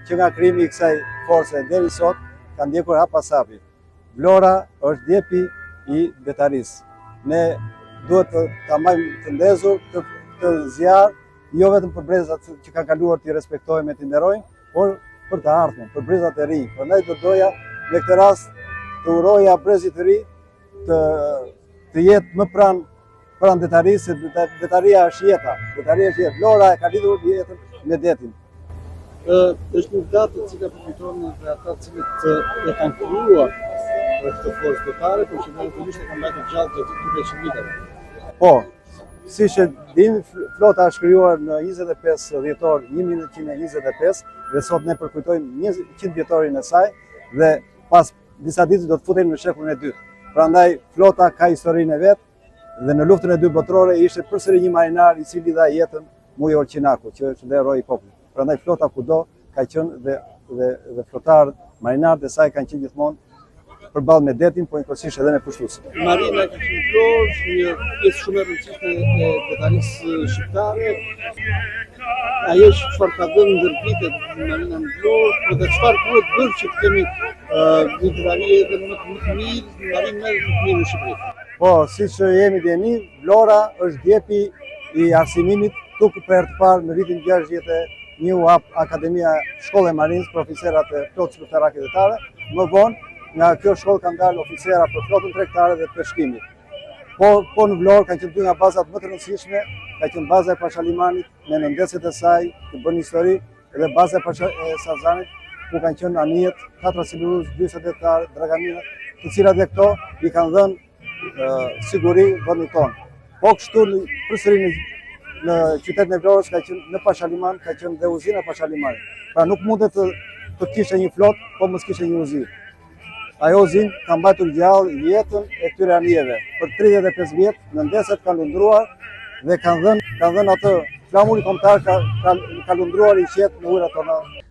që nga krijimi i kësaj force deri sot ka ndjekur hapasapi. Vlora është djepi i betarisë. Ne duhet ta mbajmë të ndezur, të zjarr, jo vetëm për brezat që kanë kaluar t'i respektojmë e t'i nderojmë, por për të ardhmen, për brezat e rinj. Prandaj do doja në këtë rast të uroja brezit të ri të jetë më pranë detarisë, se detaria është jeta. Detaria është jetë. Vlora e ka lidhur jetën me detin. Është një datë e cila përfiton nga ata të cilët e kanë krijuar këtë forcë detare, por që vazhdimisht e kanë mbajtur gjatë gjatë këtyre 100 viteve. Po, siç e dini, flota është krijuar në 25 dhjetor 1925 dhe sot ne përkujtojmë 100 vjetorin e saj dhe pas disa ditë do të futemi në shekullin e dytë. Prandaj flota ka historinë e vet dhe në luftën e dytë botërore ishte përsëri një marinar i cili dha jetën Muj Orqinaku, që është dhe eroi i popullit. Prandaj flota kudo ka qenë dhe flotarët, marinarët e saj kanë qenë gjithmonë përballë me detin, po njëkohësisht edhe me pushtuesin. Marina ka qenë Vlorë, një pjesë shumë e rëndësishme e betarisë shqiptare. Ajo çfarë ka dhënë ndër vitet Marina në Vlorë, dhe çfarë duhet bërë që të kemi një betari edhe më të mirë, marinë më të mirë në Shqipëri. Po, siç jemi djeni, Vlora është djepi i arsimimit, duke për herë të parë në vitin 61 u hap Akademia Shkollë e Marinës për oficerat e flotës luftërake detare. Më vonë, nga kjo shkollë kanë dalë oficera për flotën tregtare dhe peshkimit. Po në Vlorë kanë qenë dy nga bazat më të rëndësishme, ka qenë baza e Pashalimanit me nëndecet e saj, të bën histori, dhe baza e Sazanit, ku kanë qenë anijet, 4 silurus, 20 detare, dragaminat, të cilat dhe këto i kanë dhënë siguri vendit tonë. Po kështu përsëri në qytetin e Vlorës ka qenë në Pashaliman, ka qenë dhe uzina Pashalimanit. Pra nuk mundet të kishte një flotë, po mos kishte një uzinë. Ajo uzinë ka mbajtur gjallë jetën e këtyre anijeve. Për 35 vjet, nëndeset kanë lundruar dhe kanë dhënë atë flamuri kombëtar ka lundruar i qetë në ujërat tona.